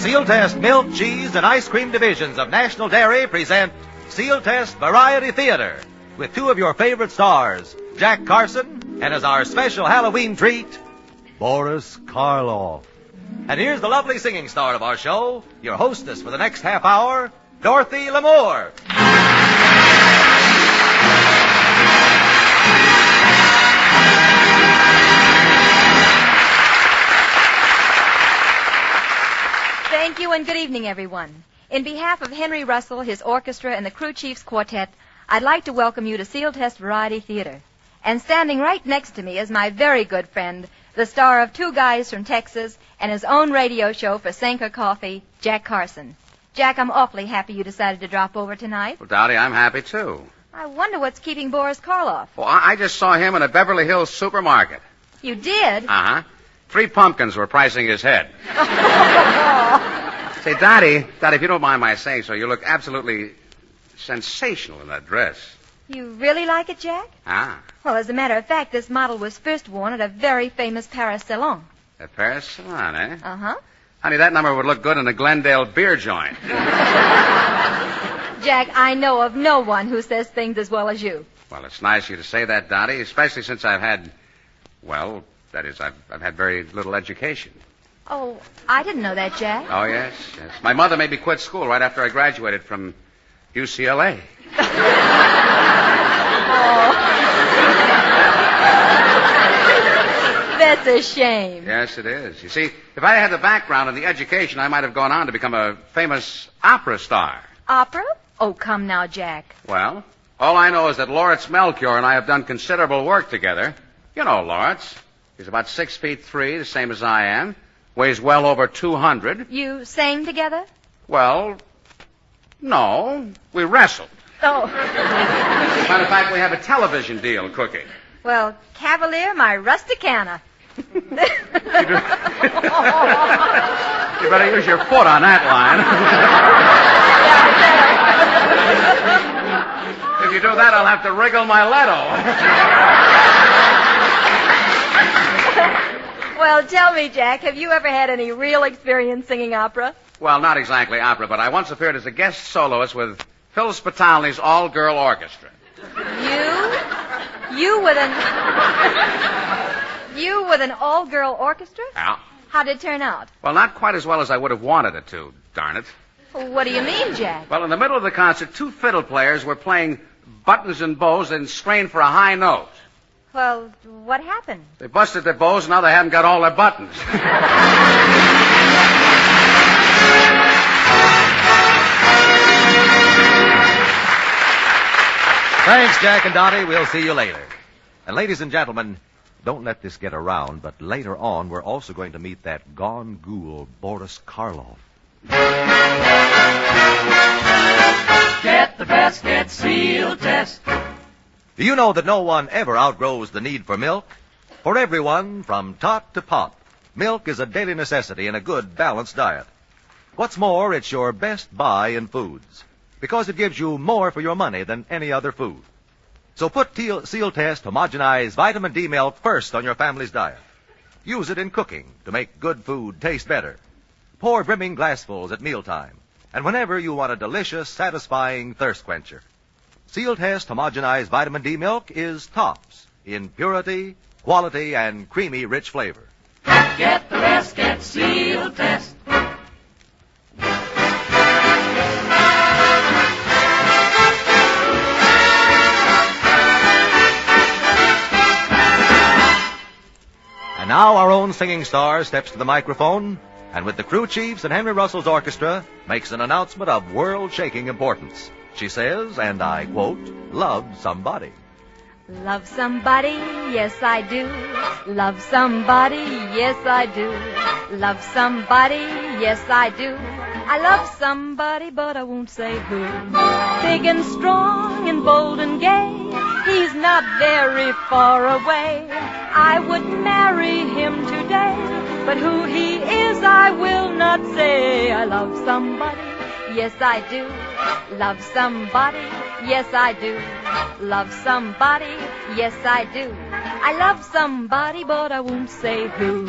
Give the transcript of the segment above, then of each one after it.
Sealtest milk, cheese, and ice cream divisions of National Dairy present Sealtest Variety Theater with two of your favorite stars, Jack Carson, and as our special Halloween treat, Boris Karloff. And here's the lovely singing star of our show, your hostess for the next half hour, Dorthy Lamour. Thank you and good evening, everyone. In behalf of Henry Russell, his orchestra, and the Crew Chiefs Quartet, I'd like to welcome you to Sealtest Variety Theater. And standing right next to me is my very good friend, the star of Two Guys from Texas and his own radio show for Sanker Coffee, Jack Carson. Jack, I'm awfully happy you decided to drop over tonight. Well, Dottie, I'm happy, too. I wonder what's keeping Boris Karloff. Well, I just saw him in a Beverly Hills supermarket. You did? Uh-huh. 3 pumpkins were pricing his head. Say, Dottie, if you don't mind my saying so, you look absolutely sensational in that dress. You really like it, Jack? Ah. Well, as a matter of fact, this model was first worn at a very famous Paris salon. A Paris salon, eh? Uh-huh. Honey, that number would look good in a Glendale beer joint. Jack, I know of no one who says things as well as you. Well, it's nice of you to say that, Dottie, especially since I've had, well, that is, I've had very little education. Oh, I didn't know that, Jack. Oh, yes. My mother made me quit school right after I graduated from UCLA. That's a shame. Yes, it is. You see, if I had the background and the education, I might have gone on to become a famous opera star. Opera? Oh, come now, Jack. Well, all I know is that Lawrence Melchior and I have done considerable work together. You know Lawrence. He's about 6'3", the same as I am. Weighs well over 200. You sang together? Well, no. We wrestled. Oh. Matter of fact, we have a television deal cooking. Well, Cavalier, my rusticana. You better use your foot on that line. If you do that, I'll have to wriggle my leto. Well, tell me, Jack, have you ever had any real experience singing opera? Well, not exactly opera, but I once appeared as a guest soloist with Phil Spitalny's all-girl orchestra. You with an all-girl orchestra? Yeah. How'd it turn out? Well, not quite as well as I would have wanted it to, darn it. What do you mean, Jack? Well, in the middle of the concert, 2 fiddle players were playing buttons and bows and strained for a high note. Well, what happened? They busted their bows, and now they haven't got all their buttons. Thanks, Jack and Dottie. We'll see you later. And ladies and gentlemen, don't let this get around, but later on we're also going to meet that gone ghoul, Boris Karloff. Get the best, get Sealtest. Do you know that no one ever outgrows the need for milk? For everyone, from tot to pop, milk is a daily necessity in a good, balanced diet. What's more, it's your best buy in foods, because it gives you more for your money than any other food. So put Sealtest homogenized vitamin D milk first on your family's diet. Use it in cooking to make good food taste better. Pour brimming glassfuls at mealtime, and whenever you want a delicious, satisfying thirst quencher. Sealtest homogenized vitamin D milk is tops in purity, quality, and creamy, rich flavor. Get the best, get Sealtest. And now our own singing star steps to the microphone and with the Crew Chiefs and Henry Russell's orchestra makes an announcement of world-shaking importance. She says, and I quote, "Love somebody." Love somebody, yes I do. Love somebody, yes I do. Love somebody, yes I do. I love somebody, but I won't say who. Big and strong and bold and gay, he's not very far away. I would marry him today, but who he is I will not say. I love somebody, yes I do. Love somebody, yes I do. Love somebody, yes I do. I love somebody, but I won't say who.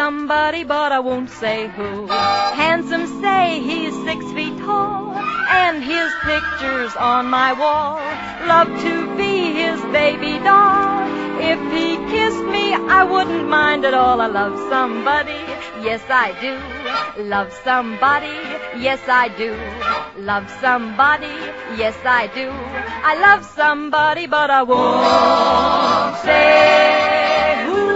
somebody, but I won't say who. Handsome say he's 6 feet tall, and his picture's on my wall. Love to be his baby doll. If he kissed me, I wouldn't mind at all. I love somebody, yes I do. Love somebody, yes I do. Love somebody, yes I do. I love somebody, but I won't say who.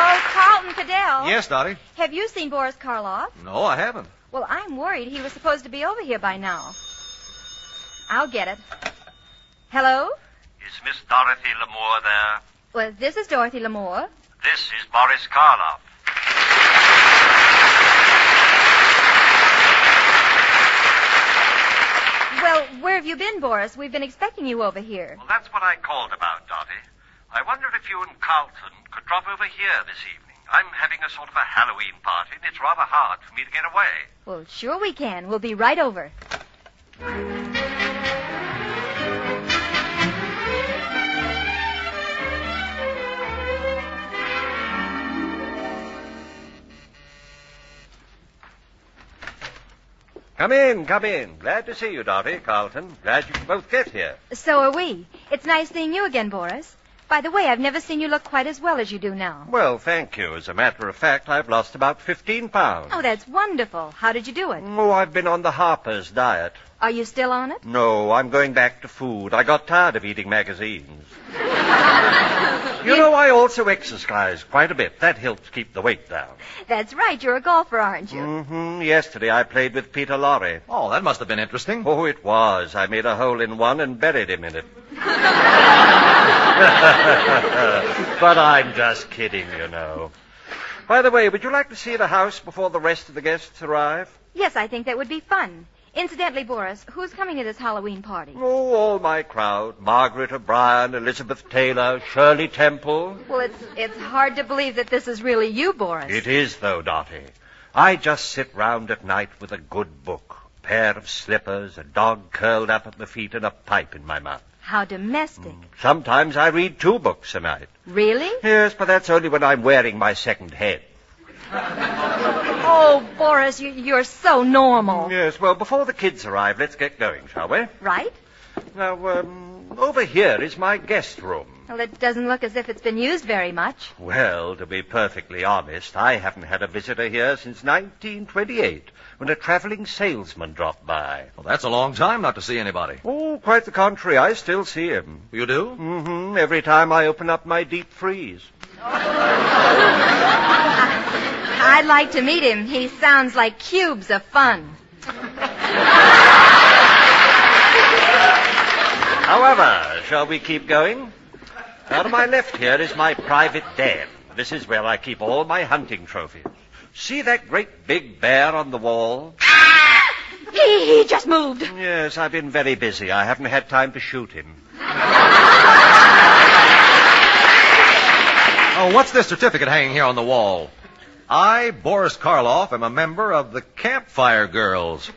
Oh, Carlton Cadell. Yes, Dottie? Have you seen Boris Karloff? No, I haven't. Well, I'm worried. He was supposed to be over here by now. I'll get it. Hello? Is Miss Dorothy Lamour there? Well, this is Dorothy Lamour. This is Boris Karloff. Well, where have you been, Boris? We've been expecting you over here. Well, that's what I called about, Dottie. I wondered if you and Carlson could drop over here this evening. I'm having a sort of a Halloween party, and it's rather hard for me to get away. Well, sure we can. We'll be right over. Come in, come in. Glad to see you, Dorthy, Carlton. Glad you could both get here. So are we. It's nice seeing you again, Boris. By the way, I've never seen you look quite as well as you do now. Well, thank you. As a matter of fact, I've lost about 15 pounds. Oh, that's wonderful. How did you do it? Oh, I've been on the Harper's diet. Are you still on it? No, I'm going back to food. I got tired of eating magazines. You know, I also exercise quite a bit. That helps keep the weight down. That's right. You're a golfer, aren't you? Mm-hmm. Yesterday I played with Peter Lorre. Oh, that must have been interesting. Oh, it was. I made a hole in one and buried him in it. But I'm just kidding, you know. By the way, would you like to see the house before the rest of the guests arrive? Yes, I think that would be fun. Incidentally, Boris, who's coming to this Halloween party? Oh, all my crowd. Margaret O'Brien, Elizabeth Taylor, Shirley Temple. Well, it's hard to believe that this is really you, Boris. It is, though, Dorthy. I just sit round at night with a good book, a pair of slippers, a dog curled up at my feet, and a pipe in my mouth. How domestic. Sometimes I read 2 books a night. Really? Yes, but that's only when I'm wearing my second head. Oh, Boris, you're so normal. Yes, well, before the kids arrive, let's get going, shall we? Right? Now, over here is my guest room. Well, it doesn't look as if it's been used very much. Well, to be perfectly honest, I haven't had a visitor here since 1928, when a traveling salesman dropped by. Well, that's a long time not to see anybody. Oh, quite the contrary. I still see him. You do? Mm-hmm. Every time I open up my deep freeze. I'd like to meet him. He sounds like cubes of fun. However, shall we keep going? Now, to my left here is my private den. This is where I keep all my hunting trophies. See that great big bear on the wall? He just moved. Yes, I've been very busy. I haven't had time to shoot him. Oh, what's this certificate hanging here on the wall? I, Boris Karloff, am a member of the Campfire Girls.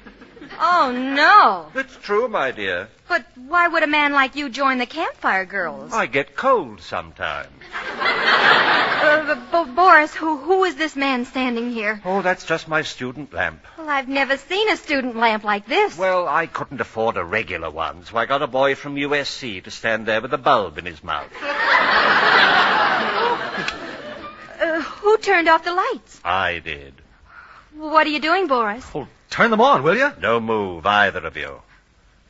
Oh, no. It's true, my dear. But why would a man like you join the Campfire Girls? I get cold sometimes. Boris, who is this man standing here? Oh, that's just my student lamp. Well, I've never seen a student lamp like this. Well, I couldn't afford a regular one, so I got a boy from USC to stand there with a bulb in his mouth. Who turned off the lights? I did. What are you doing, Boris? Oh, turn them on, will you? No move, either of you.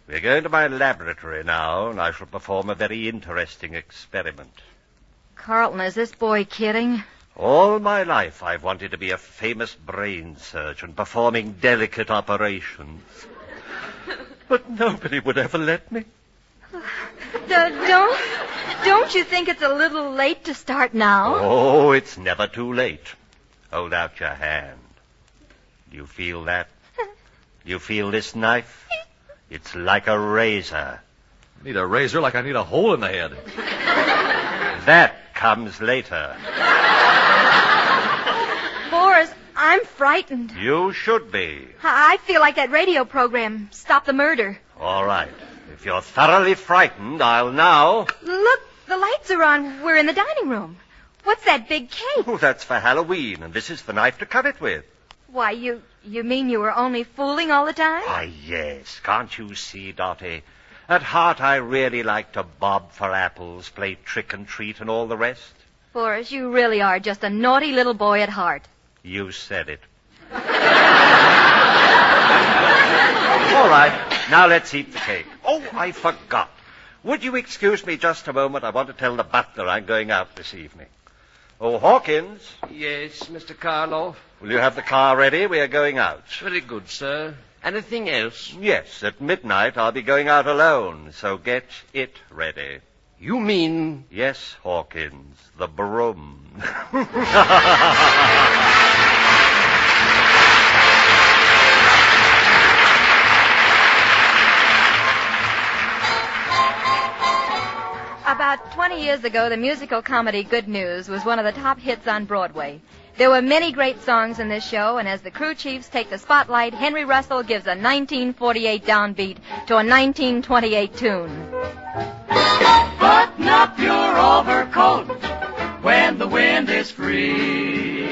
We're going to my laboratory now, and I shall perform a very interesting experiment. Carlton, is this boy kidding? All my life I've wanted to be a famous brain surgeon performing delicate operations. But nobody would ever let me. Don't you think it's a little late to start now? Oh, it's never too late. Hold out your hand. Do you feel that? Do you feel this knife? It's like a razor. I need a razor like I need a hole in the head. That comes later. Boris, I'm frightened. You should be. I feel like that radio program, Stop the Murder. All right. If you're thoroughly frightened, I'll now... Look, the lights are on. We're in the dining room. What's that big cake? Oh, that's for Halloween, and this is the knife to cut it with. Why, you mean you were only fooling all the time? Why, yes. Can't you see, Dorthy? At heart, I really like to bob for apples, play trick and treat, and all the rest. Boris, you really are just a naughty little boy at heart. You said it. All right. Now let's eat the cake. Oh, I forgot. Would you excuse me just a moment? I want to tell the butler I'm going out this evening. Oh, Hawkins. Yes, Mr. Karloff. Will you have the car ready? We are going out. Very good, sir. Anything else? Yes, at midnight I'll be going out alone, so get it ready. You mean... Yes, Hawkins, the broom. About 20 years ago, the musical comedy Good News was one of the top hits on Broadway. There were many great songs in this show, and as the crew chiefs take the spotlight, Henry Russell gives a 1948 downbeat to a 1928 tune. Button up your overcoat when the wind is free.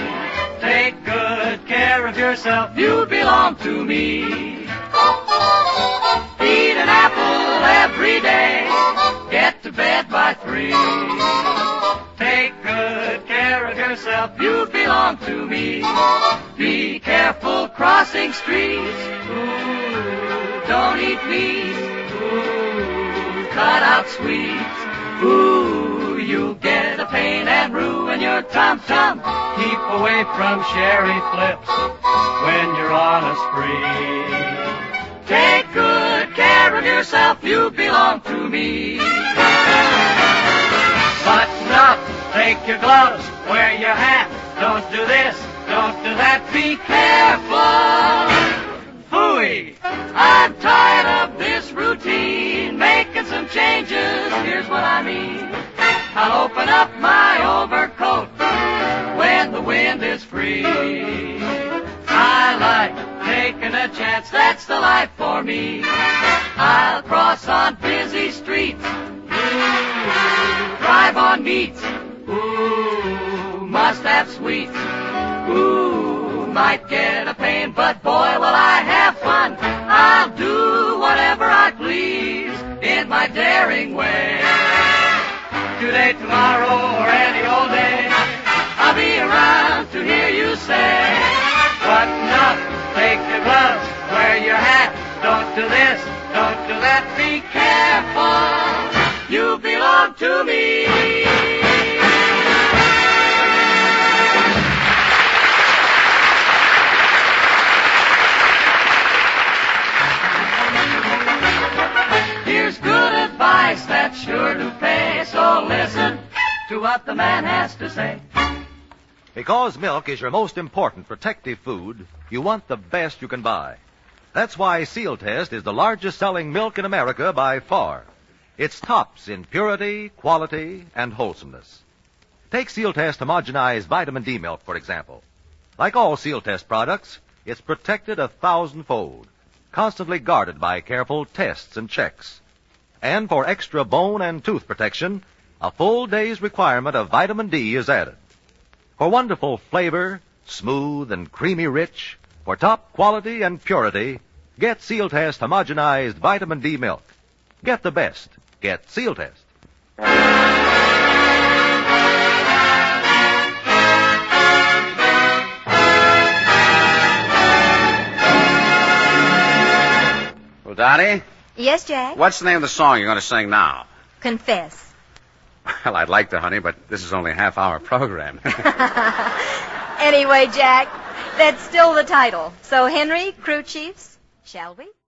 Take good care of yourself, you belong to me. Eat an apple every day, get to bed by 3. Take good care of yourself, you belong to me. Be careful crossing streets, ooh, don't eat meat, ooh, cut out sweets, ooh, you'll get a pain and ruin your tum-tum. Keep away from sherry flips when you're on a spree. Take good care of yourself, you belong to me. Button up, take your gloves, wear your hat. Don't do this, don't do that, be careful. Phooey, I'm tired of this routine, making some changes, here's what I mean. I'll open up my overcoat when the wind is free. I like taking a chance, that's the life for me. I'll cross on busy streets, ooh, drive on meats, ooh, must have sweets, ooh, might get a pain, but boy, will I have fun. I'll do whatever I please in my daring way. Today, tomorrow, or any old day, I'll be around to hear you say, button up, take your gloves, wear your hat, don't do this, don't do that, be careful, you belong to me. Here's good advice that's sure to pay, so listen to what the man has to say. Because milk is your most important protective food, you want the best you can buy. That's why Sealtest is the largest selling milk in America by far. It's tops in purity, quality, and wholesomeness. Take Sealtest homogenized vitamin D milk, for example. Like all Sealtest products, it's protected 1,000-fold, constantly guarded by careful tests and checks. And for extra bone and tooth protection, a full day's requirement of vitamin D is added. For wonderful flavor, smooth and creamy rich, for top quality and purity, get Sealtest homogenized vitamin D milk. Get the best. Get Sealtest. Well, Dottie, Yes, Jack? what's the name of the song you're going to sing now? Confess. Well, I'd like to, honey, but this is only a half-hour program. Anyway, Jack, that's still the title. So, Henry, crew chiefs, shall we?